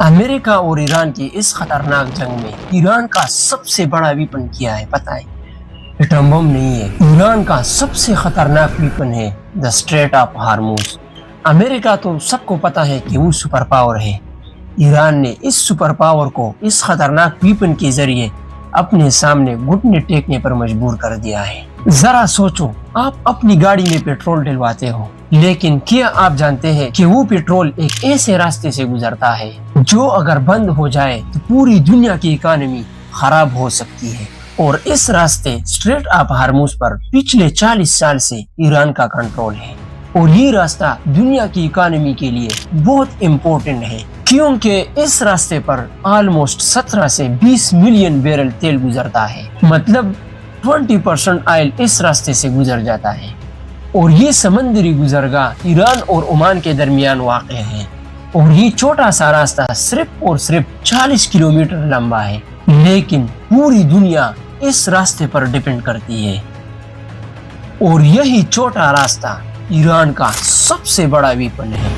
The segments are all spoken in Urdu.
امریکہ اور ایران کی اس خطرناک جنگ میں ایران کا سب سے بڑا ویپن کیا ہے پتہ ہے؟ ایٹم بم نہیں ہے، ایران کا سب سے خطرناک ویپن ہے دا اسٹریٹ آف ہارموز۔ امریکہ تو سب کو پتہ ہے کہ وہ سپر پاور ہے، ایران نے اس سپر پاور کو اس خطرناک ویپن کے ذریعے اپنے سامنے گھٹنے ٹیکنے پر مجبور کر دیا ہے۔ ذرا سوچو، آپ اپنی گاڑی میں پیٹرول ڈلواتے ہو، لیکن کیا آپ جانتے ہیں کہ وہ پیٹرول ایک ایسے راستے سے گزرتا ہے جو اگر بند ہو جائے تو پوری دنیا کی اکانومی خراب ہو سکتی ہے، اور اس راستے اسٹریٹ آف ہارموز پر پچھلے 40 سال سے ایران کا کنٹرول ہے، اور یہ راستہ دنیا کی اکانومی کے لیے بہت امپورٹنٹ ہے کیونکہ اس راستے پر آلموسٹ 17 سے 20 ملین بیرل تیل گزرتا ہے، مطلب 20% آئل اس راستے سے گزر جاتا ہے، اور یہ سمندری گزرگاہ ایران اور عمان کے درمیان واقع ہے، اور یہ چھوٹا سا راستہ صرف اور صرف 40 کلومیٹر لمبا ہے، لیکن پوری دنیا اس راستے پر ڈیپینڈ کرتی ہے، اور یہی چھوٹا راستہ ایران کا سب سے بڑا ویپن ہے۔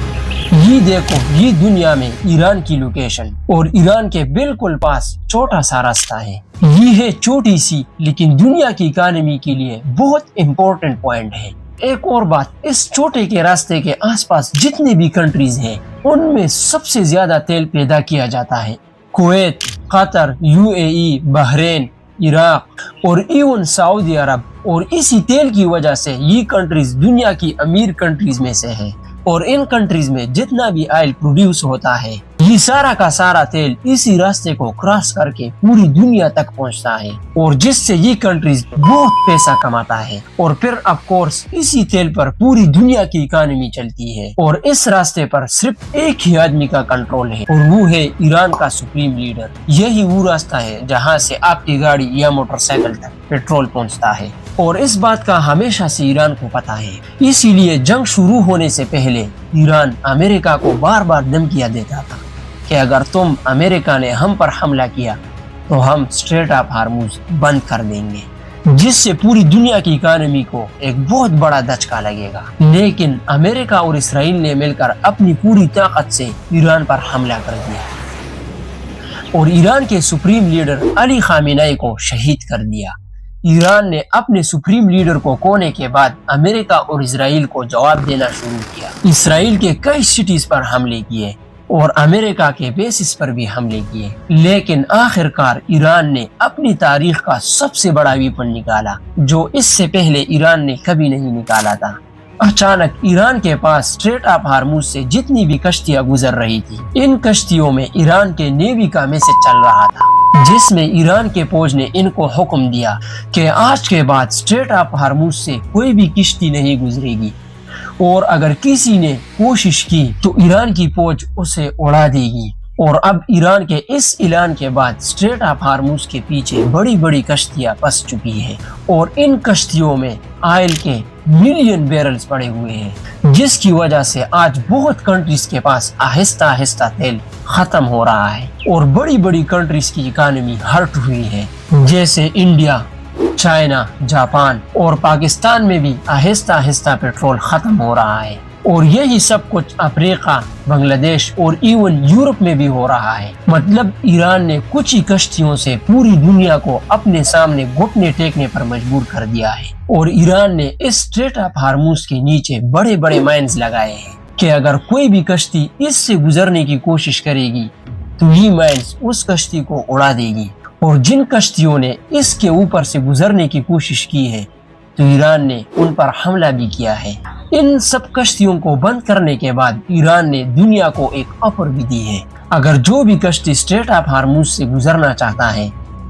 یہ دیکھو، یہ دنیا میں ایران کی لوکیشن، اور ایران کے بالکل پاس چھوٹا سا راستہ ہے۔ یہ ہے چھوٹی سی لیکن دنیا کی اکانومی کے لیے بہت امپورٹنٹ پوائنٹ ہے۔ ایک اور بات، اس چھوٹے کے راستے کے آس پاس جتنے بھی کنٹریز ہیں ان میں سب سے زیادہ تیل پیدا کیا جاتا ہے۔ کویت، قطر، UAE، بحرین، عراق اور ایون سعودی عرب، اور اسی تیل کی وجہ سے یہ کنٹریز دنیا کی امیر کنٹریز میں سے ہیں، اور ان کنٹریز میں جتنا بھی آئل پروڈیوس ہوتا ہے یہ سارا کا سارا تیل اسی راستے کو کراس کر کے پوری دنیا تک پہنچتا ہے، اور جس سے یہ کنٹریز بہت پیسہ کماتا ہے، اور پھر آف کورس اسی تیل پر پوری دنیا کی اکانومی چلتی ہے، اور اس راستے پر صرف ایک ہی آدمی کا کنٹرول ہے، اور وہ ہے ایران کا سپریم لیڈر۔ یہی وہ راستہ ہے جہاں سے آپ کی گاڑی یا موٹر سائیکل تک پیٹرول پہنچتا ہے، اور اس بات کا ہمیشہ سے ایران کو پتہ ہے، اسی لیے جنگ شروع ہونے سے پہلے ایران امریکہ کو بار بار دھمکیاں دیتا تھا کہ اگر تم امریکہ نے ہم پر حملہ کیا تو ہم اسٹریٹ آف ہارموز بند کر دیں گے، جس سے پوری دنیا کی اکانومی کو ایک بہت بڑا دھچکا لگے گا۔ لیکن امریکہ اور اسرائیل نے مل کر اپنی پوری طاقت سے ایران پر حملہ کر دیا، اور ایران کے سپریم لیڈر علی خامنہ ای کو شہید کر دیا۔ ایران نے اپنے سپریم لیڈر کو کھونے کے بعد امریکہ اور اسرائیل کو جواب دینا شروع کیا۔ اسرائیل کے کئی سٹیز پر حملے کیے اور امریکہ کے بیسز پر بھی حملے کیے، لیکن آخر کار ایران نے اپنی تاریخ کا سب سے بڑا ویپن نکالا جو اس سے پہلے ایران نے کبھی نہیں نکالا تھا۔ اچانک ایران کے پاس اسٹریٹ آف ہارموز سے جتنی بھی کشتیاں گزر رہی تھی، ان کشتیوں میں ایران کے نیوی کا میسج چل رہا تھا، جس میں ایران کے فوج نے ان کو حکم دیا کہ آج کے بعد اسٹریٹ آف ہارموز سے کوئی بھی کشتی نہیں گزرے گی، اور اگر کسی نے کوشش کی تو ایران کی فوج اسے اڑا دے گی۔ اور اب ایران کے اس اعلان کے بعد اسٹریٹ آف ہارموز کے پیچھے بڑی بڑی کشتیاں پھنس چکی ہیں، اور ان کشتیوں میں آئل کے ملین بیرلز پڑے ہوئے ہیں، جس کی وجہ سے آج بہت کنٹریز کے پاس آہستہ آہستہ تیل ختم ہو رہا ہے، اور بڑی بڑی کنٹریز کی اکانومی ہرٹ ہوئی ہے، جیسے انڈیا، چائنا، جاپان اور پاکستان میں بھی آہستہ آہستہ پیٹرول ختم ہو رہا ہے، اور یہی سب کچھ افریقہ، بنگلہ دیش اور ایون یورپ میں بھی ہو رہا ہے۔ مطلب ایران نے کچھ ہی کشتیوں سے پوری دنیا کو اپنے سامنے گھٹنے ٹیکنے پر مجبور کر دیا ہے، اور ایران نے اس اسٹریٹ آف ہارموز کے نیچے بڑے بڑے مائنز لگائے ہیں کہ اگر کوئی بھی کشتی اس سے گزرنے کی کوشش کرے گی تو یہ مائنز اس کشتی کو اڑا دے گی، اور جن کشتیوں نے اس کے اوپر سے گزرنے کی کوشش کی ہے تو ایران نے ان پر حملہ بھی کیا ہے۔ ان سب کشتیوں کو بند کرنے کے بعد ایران نے دنیا کو ایک آفر بھی دی ہے، اگر جو بھی کشتی اسٹریٹ آف ہارموز سے گزرنا چاہتا ہے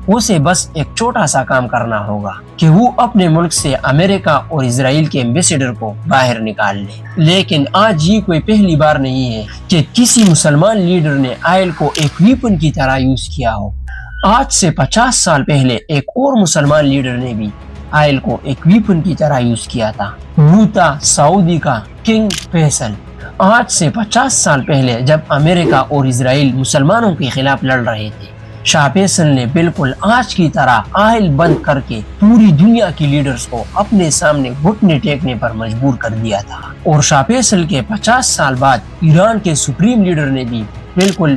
اسے بس ایک چھوٹا سا کام کرنا ہوگا کہ وہ اپنے ملک سے امریکہ اور اسرائیل کے ایمبیسیڈر کو باہر نکال لے۔ لیکن آج یہ کوئی پہلی بار نہیں ہے کہ کسی مسلمان لیڈر نے آئل کو ایک ویپن کی طرح یوز کیا ہو۔ آج سے 50 سال پہلے ایک اور مسلمان لیڈر نے بھی آئل کو ایک ویپن کی طرح یوز کیا تھا، وہ تھا سعودی کا کنگ فیصل۔ آج سے 50 سال پہلے جب امریکہ اور اسرائیل مسلمانوں کے خلاف لڑ رہے تھے، شاہ فیصل نے بالکل آج کی طرح آئل بند کر کے پوری دنیا کی لیڈرز کو اپنے سامنے گھٹنے ٹیکنے پر مجبور کر دیا تھا، اور شاہ فیصل کے 50 سال بعد ایران کے سپریم لیڈر نے بھی بالکل